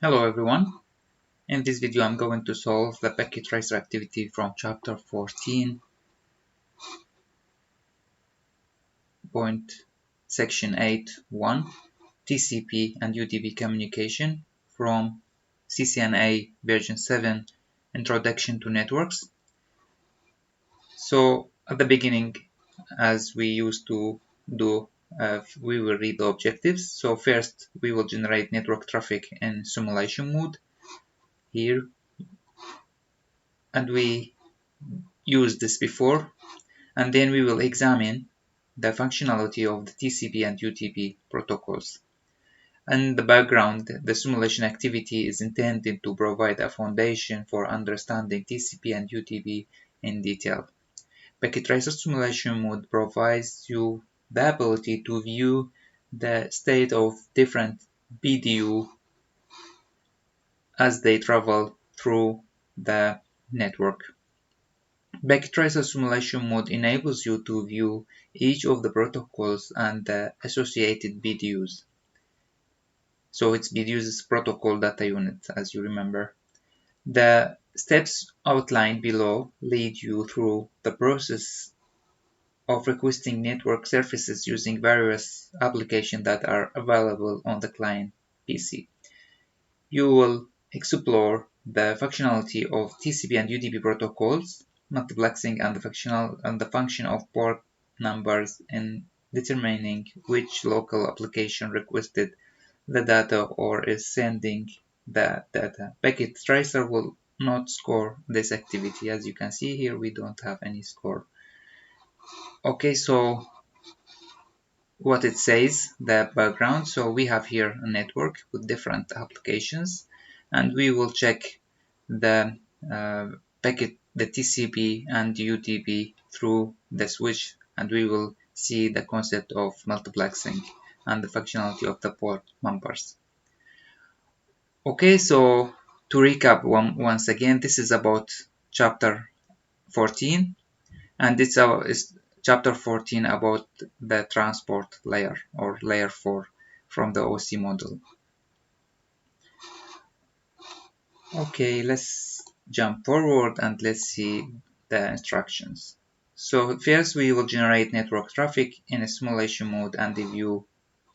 Hello everyone. In this video I'm going to solve the packet tracer activity from chapter 14, section 8.1 TCP and UDP communication from CCNA version 7 Introduction to Networks. So at the beginning, as we used to do, we will read the objectives. So first we will generate network traffic in simulation mode here, and we used this before. And then we will examine the functionality of the TCP and UDP protocols. In the background, the simulation activity is intended to provide a foundation for understanding TCP and UDP in detail. Packet tracer simulation mode provides you the ability to view the state of different BDU as they travel through the network. Packet tracer simulation mode enables you to view each of the protocols and the associated BDUs. So it's BDUs is protocol data unit, as you remember. The steps outlined below lead you through the process of requesting network services using various applications that are available on the client PC. You will explore the functionality of TCP and UDP protocols, multiplexing, and the function of port numbers in determining which local application requested the data or is sending the data. Packet tracer will not score this activity. As you can see here, we don't have any score. Okay, so what it says, the background. So we have here a network with different applications, and we will check the packet, the TCP and UDP through the switch, and we will see the concept of multiplexing and the functionality of the port numbers. Okay, so to recap once again, this is about chapter 14, and it's chapter 14 about the transport layer or layer 4 from the OC model. Okay, let's jump forward and let's see the instructions. So first we will generate network traffic in a simulation mode and review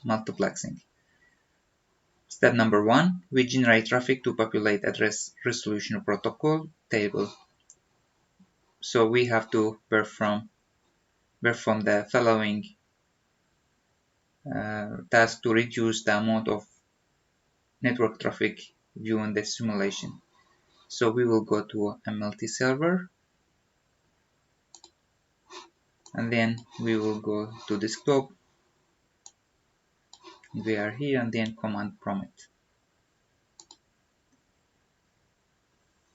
multiplexing. Step number 1, we generate traffic to populate address resolution protocol table. So we have to perform the following task to reduce the amount of network traffic viewing the simulation. So we will go to a multi-server, and then we will go to desktop. We are here, and then command prompt.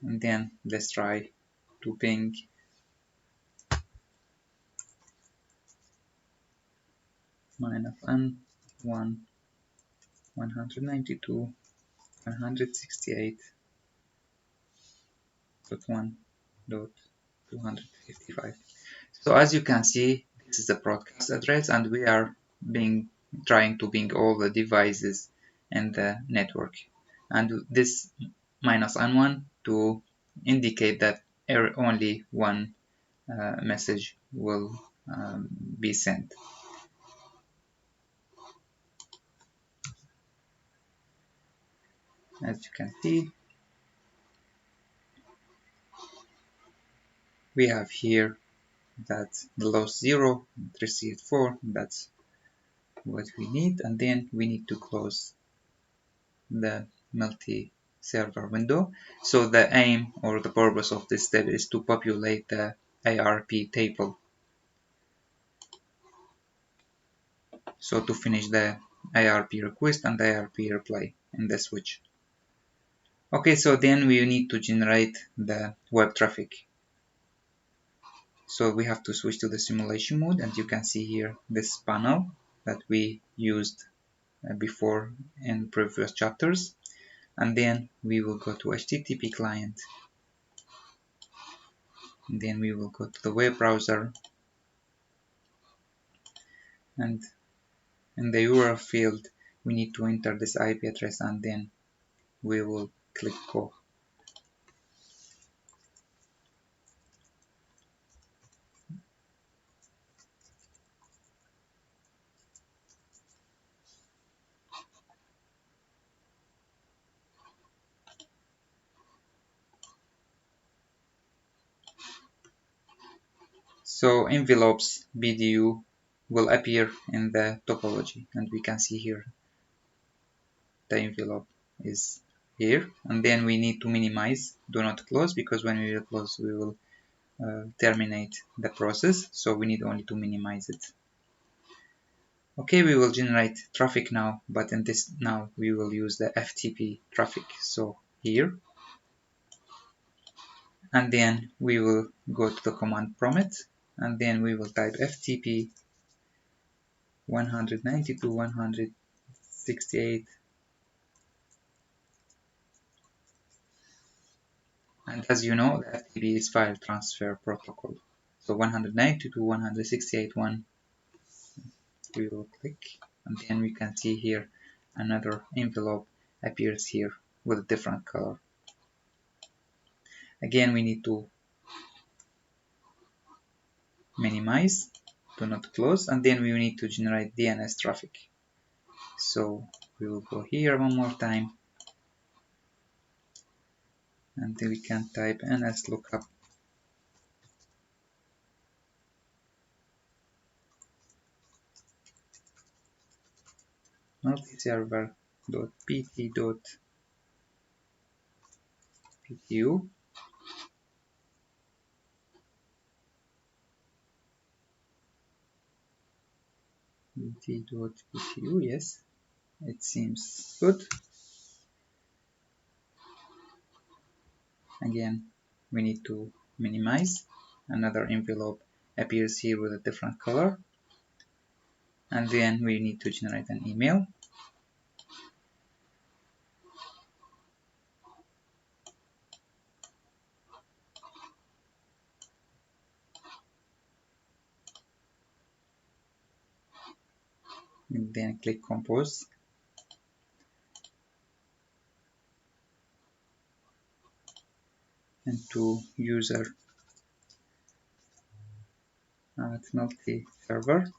And then let's try to ping -n1 192.168.1.255. So as you can see, this is the broadcast address, and we are trying to ping all the devices in the network, and this -n1 to indicate that only one message will be sent. As you can see, we have here that the loss 0, received 4, that's what we need, and then we need to close the multi-server window. So the aim or the purpose of this step is to populate the ARP table. So to finish the ARP request and ARP reply in the switch. Okay, so then we need to generate the web traffic. So we have to switch to the simulation mode, and you can see here this panel that we used before in previous chapters. And then we will go to HTTP client, and then we will go to the web browser, and in the URL field we need to enter this IP address and then we will click go. So envelopes BDU will appear in the topology, and we can see here the envelope is here, and then we need to minimize, do not close, because when we will close we will terminate the process, so we need only to minimize it. Okay, we will generate traffic now, but in this now we will use the FTP traffic, so here, and then we will go to the command prompt, and then we will type FTP 192.168, and as you know, the FTP is file transfer protocol. So 192.168.1, we will click, and then we can see here another envelope appears here with a different color. Again, we need to minimize, do not close, and then we need to generate DNS traffic. So we will go here one more time, and then we can type ns lookup multiserver.pt.ptu, pt.ptu, yes, it seems good. Again, we need to minimize. Another envelope appears here with a different color, and then we need to generate an email. And then click compose, and to user at multi-server.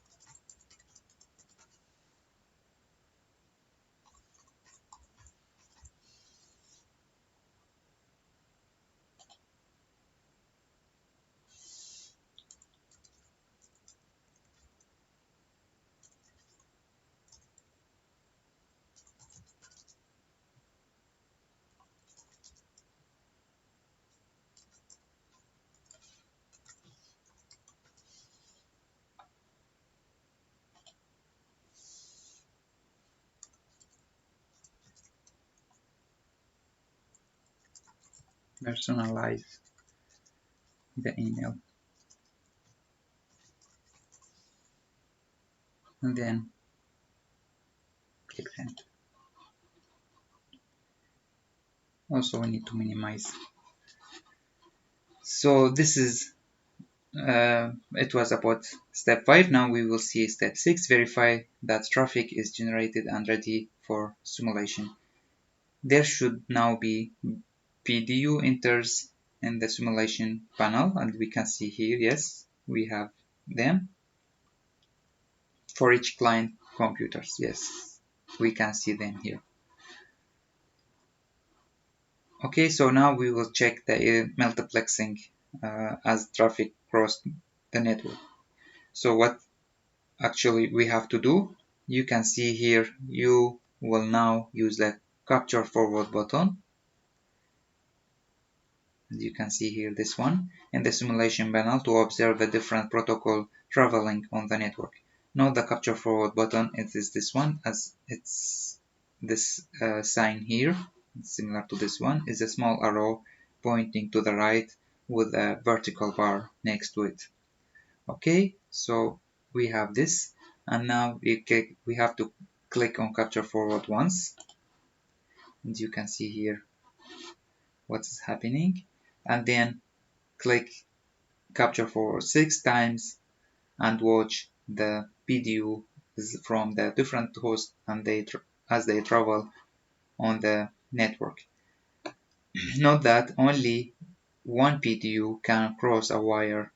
Personalize the email, and then click send. Also, we need to minimize. So this is it was about step 5. Now we will see step 6. Verify that traffic is generated and ready for simulation. There should now be PDU enters in the simulation panel, and we can see here, yes, we have them for each client computers. Yes, we can see them here. Okay, so now we will check the multiplexing as traffic crossed the network. So what actually we have to do, you can see here, you will now use the capture forward button. As you can see here, this one in the simulation panel to observe the different protocol traveling on the network. Note the capture forward button, it is this one, as it's this sign here, similar to this one, is a small arrow pointing to the right with a vertical bar next to it. Okay, so we have this, and now we have to click on capture forward once, and you can see here what is happening, and then click capture forward 6 times and watch the PDU from the different hosts, and as they travel on the network. Note that only one PDU can cross a wire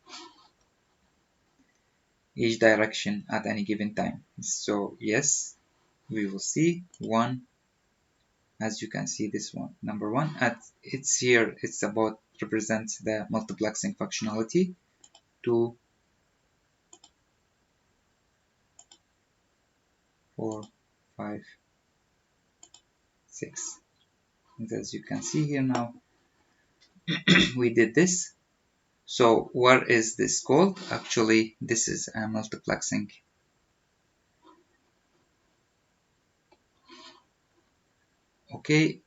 each direction at any given time. So yes, we will see one, as you can see this one, number one, it's here, it's about represents the multiplexing functionality. 2, 4, 5, 6. And as you can see here now, we did this. So what is this called? Actually, this is a multiplexing. Okay,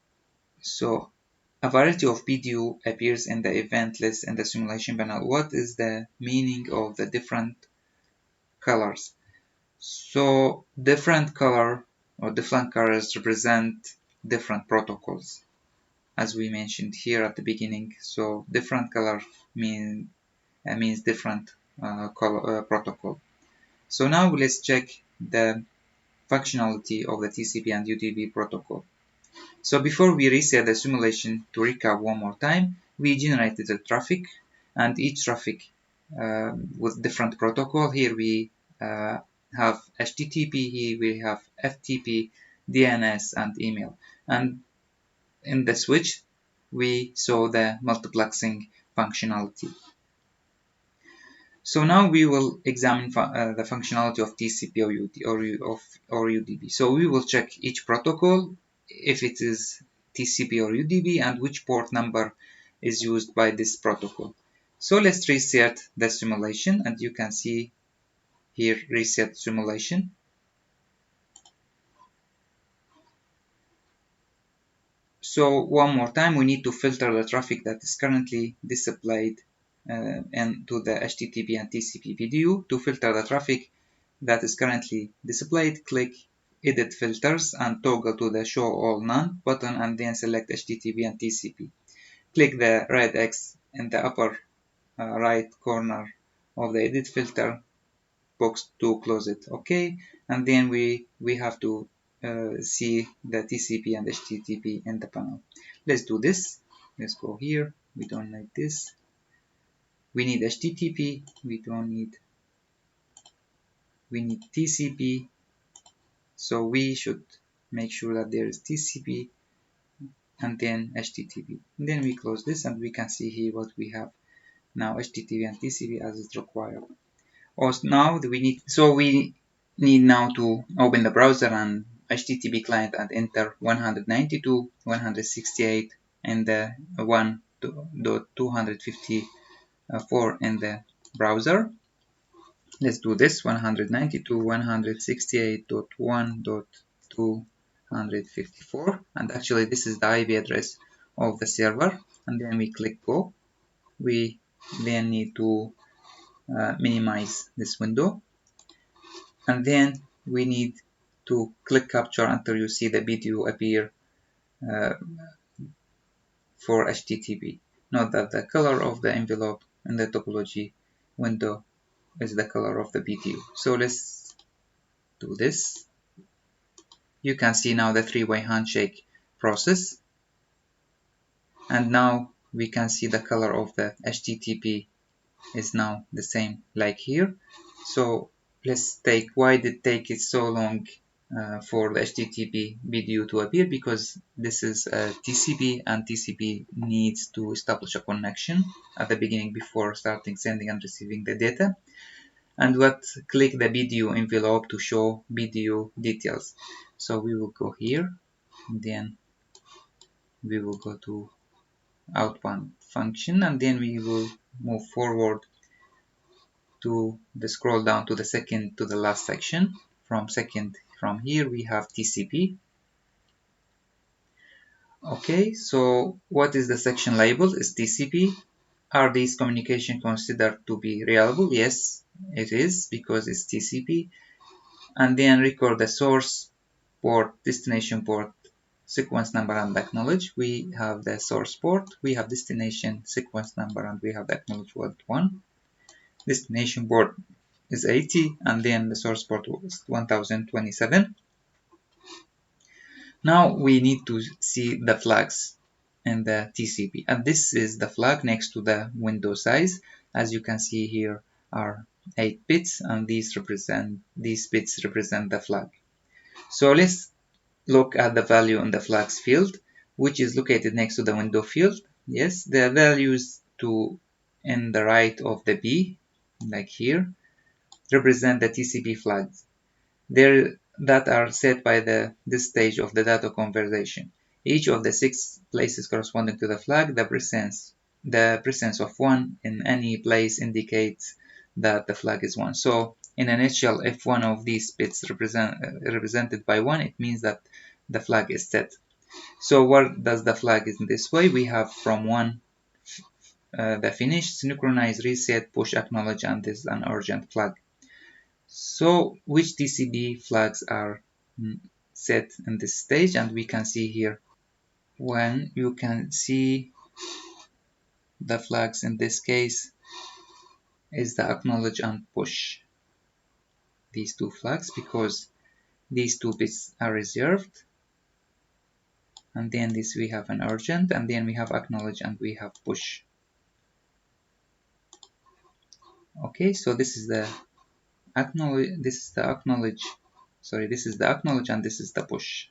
so a variety of PDU appears in the event list in the simulation panel. What is the meaning of the different colors? So different color or different colors represent different protocols, as we mentioned here at the beginning. So different color means different protocol. So now let's check the functionality of the TCP and UDP protocol. So before we reset the simulation, to recap one more time, we generated the traffic, and each traffic with different protocol. Here we have HTTP, here we have FTP, DNS, and email. And in the switch, we saw the multiplexing functionality. So now we will examine the functionality of TCP or UDP. So we will check each protocol, if it is TCP or UDP, and which port number is used by this protocol. So let's reset the simulation, and you can see here reset simulation. So one more time, we need to filter the traffic that is currently displayed into the HTTP and TCP PDU. To filter the traffic that is currently displayed, click Edit Filters and toggle to the Show All None button, and then select HTTP and TCP. Click the red X in the upper right corner of the Edit Filter box to close it. Okay, and then we have to see the TCP and HTTP in the panel. Let's do this. Let's go here. We don't need this. We need HTTP. We need TCP. So we should make sure that there is TCP and then HTTP. And then we close this, and we can see here what we have now, HTTP and TCP as it's required. Also now we need now to open the browser and HTTP client and enter 192.168 and the 1.254 in the browser. Let's do this. 192.168.1.254, and actually this is the IP address of the server. And then we click go. We then need to minimize this window, and then we need to click capture until you see the video appear for HTTP. Note that the color of the envelope in the topology window is the color of the BTU. So let's do this. You can see now the three-way handshake process, and now we can see the color of the HTTP is now the same like here. So let's take, why did it take it so long for the HTTP video to appear? Because this is TCP, and TCP needs to establish a connection at the beginning before starting sending and receiving the data. And click the video envelope to show video details. So we will go here, and then we will go to outbound function, and then we will move forward to the scroll down to the second to the last section. From here we have TCP. Okay, so what is the section label? Is TCP. Are these communication considered to be reliable? Yes, it is, because it's TCP. And then record the source port, destination port, sequence number, and acknowledge. We have the source port, we have destination sequence number, and we have the acknowledge word 1. Destination port is 80, and then the source port was 1027. Now we need to see the flags in the TCP, and this is the flag next to the window size. As you can see, here are 8 bits, and these bits represent the flag. So let's look at the value in the flags field, which is located next to the window field. Yes, the values to in the right of the B, like here, represent the TCP flags there that are set by this stage of the data conversation. Each of the 6 places corresponding to the flag, the presence of 1 in any place indicates that the flag is 1. So in a nutshell, if one of these bits represented by 1, it means that the flag is set. So what does the flag is in this way? We have from 1 the finish, synchronize, reset, push, acknowledge, and this is an urgent flag. So which TCP flags are set in this stage? And we can see here when you can see the flags in this case is the acknowledge and push, these 2 flags, because these 2 bits are reserved, and then this we have an urgent, and then we have acknowledge and we have push. Okay, so this is the acknowledge, this is the acknowledge, sorry, this is the acknowledge and this is the push.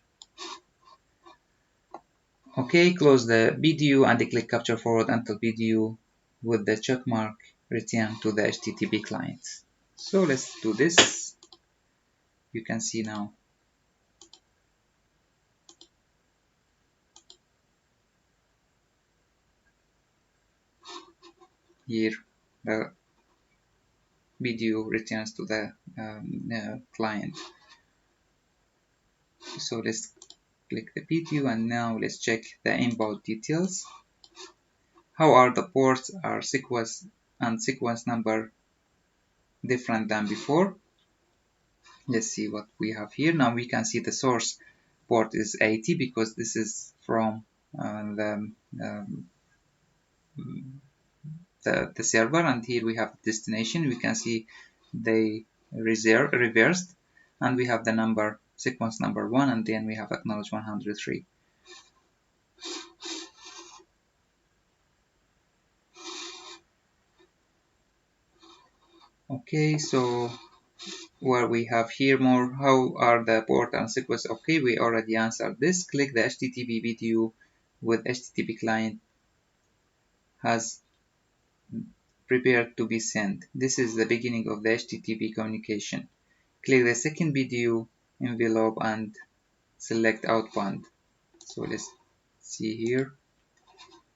Okay, close the BDU and click capture forward until BDU with the check mark return to the HTTP client. So let's do this. You can see now here the BDU returns to the client. So let's click the BDU and now let's check the inbound details. How are the ports are sequence and sequence number different than before? Let's see what we have here. Now we can see the source port is 80 because this is from the server, and here we have destination. We can see they reversed, and we have the number sequence number 1, and then we have acknowledge 103. Okay, so where we have here more, how are the port and sequence? Okay, we already answered this. Click the HTTP video with HTTP client has prepared to be sent. This is the beginning of the HTTP communication. Click the second video envelope and select outbound. So let's see here.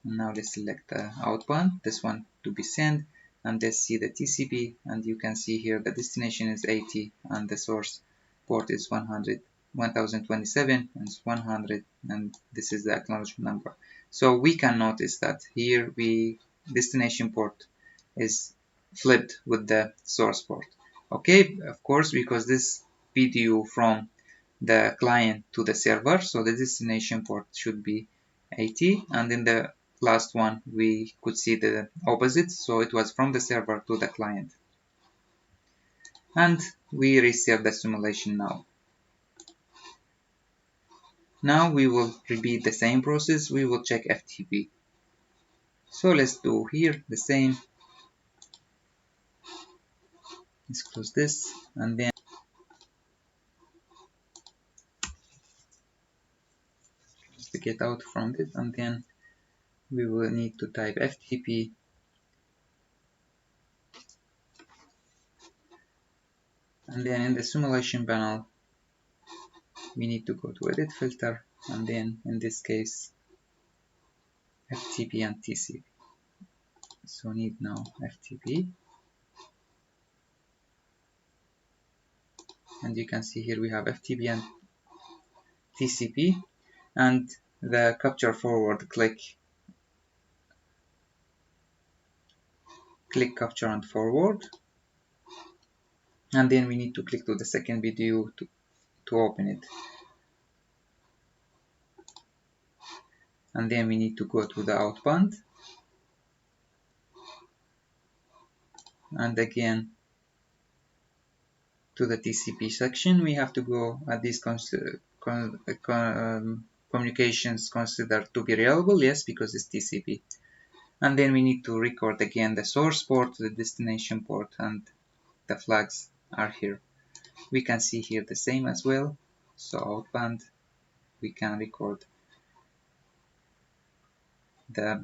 Now let's select the outbound, this one to be sent, and let's see the TCP, and you can see here the destination is 80 and the source port is 1027 and 100, and this is the acknowledgement number. So we can notice that here destination port is flipped with the source port. Okay, of course, because this video from the client to the server, so the destination port should be 80, and in the last one we could see the opposite, so it was from the server to the client. And we reset the simulation now. Now we will repeat the same process. We will check FTP. So let's do here the same. Let's close this and then get out from it, and then we will need to type FTP, and then in the simulation panel we need to go to edit filter, and then in this case FTP and TCP. So need now FTP, and you can see here we have FTP and TCP, and the capture forward, click capture and forward, and then we need to click to the second video to open it, and then we need to go to the outbound, and again to the TCP section we have to go at this communications considered to be reliable? Yes, because it's TCP. And then we need to record again the source port, the destination port, and the flags are here. We can see here the same as well. So outbound, we can record the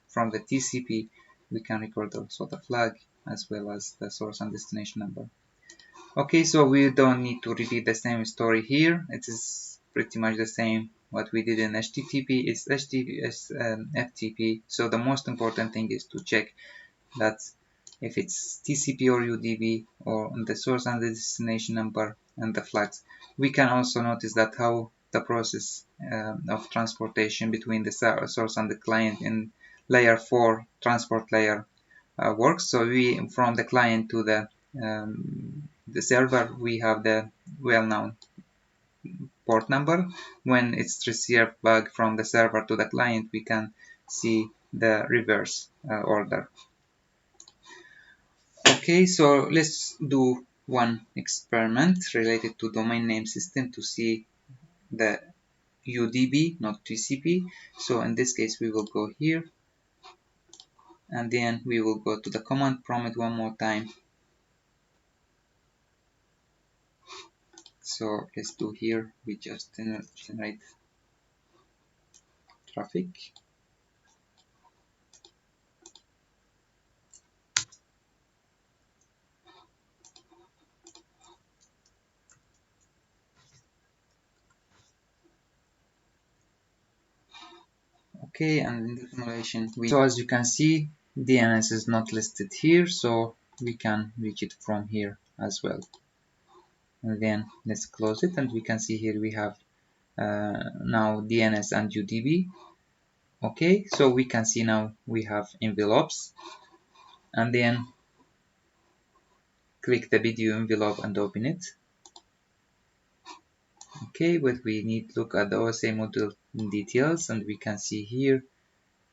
from the TCP, we can record also the flag as well as the source and destination number. Okay, so we don't need to repeat the same story here. It is pretty much the same what we did in HTTP. It's HTTP is FTP. So the most important thing is to check that if it's TCP or UDP or the source and the destination number and the flags. We can also notice that how the process of transportation between the source and the client in layer 4 transport layer works. So we from the client to the server, we have the well-known port number. When it's received back from the server to the client, we can see the reverse order. Okay, so let's do one experiment related to domain name system to see the UDP, not TCP. So in this case, we will go here and then we will go to the command prompt one more time. So let's do here, we just generate traffic. Okay, and in the simulation, so as you can see, DNS is not listed here, so we can reach it from here as well. And then let's close it, and we can see here we have now DNS and UDP. Okay, so we can see now we have envelopes, and then click the video envelope and open it. Okay, but we need to look at the OSA module in details, and we can see here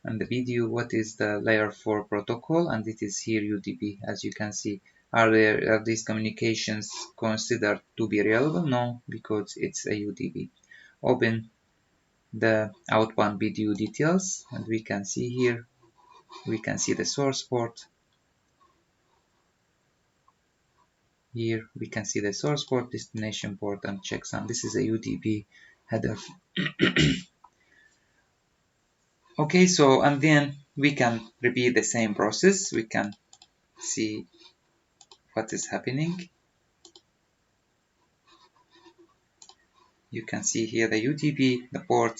and the video what is the layer 4 protocol, and it is here UDP. As you can see, are these communications considered to be reliable? No, because it's a UDP. Open the outbound video details, and we can see here, we can see the source port. Here we can see the source port, destination port, and checksum. This is a UDP header. Okay, so and then we can repeat the same process. We can see what is happening. You can see here the UDP, the port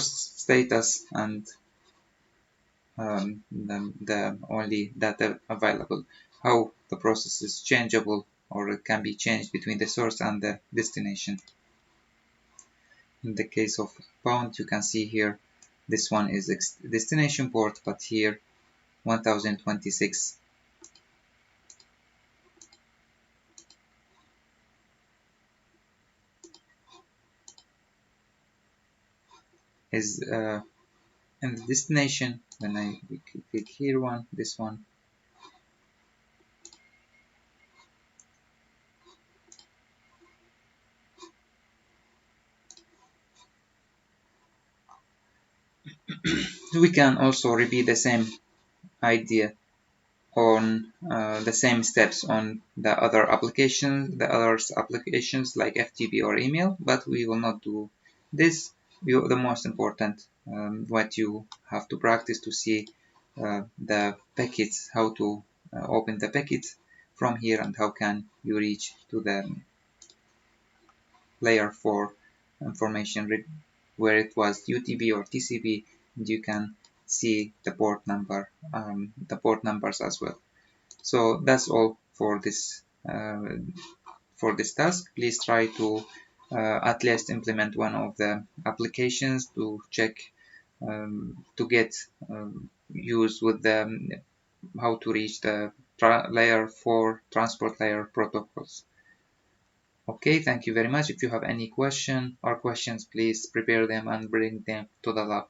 status, and the only data available. How the process is changeable, or it can be changed between the source and the destination. In the case of bound, you can see here this one is destination port, but here 1026 is in the destination. When I click here one, this one, we can also repeat the same idea on the same steps on the other applications, like FTP or email, but we will not do this. The most important, what you have to practice to see the packets, how to open the packets from here, and how can you reach to the layer 4 information where it was UTP or TCP, and you can see the port number, the port numbers as well. So that's all for this task. Please try to at least implement one of the applications to check to get used with the how to reach the layer 4 transport layer protocols. Okay, thank you very much. If you have any question or questions, please prepare them and bring them to the lab.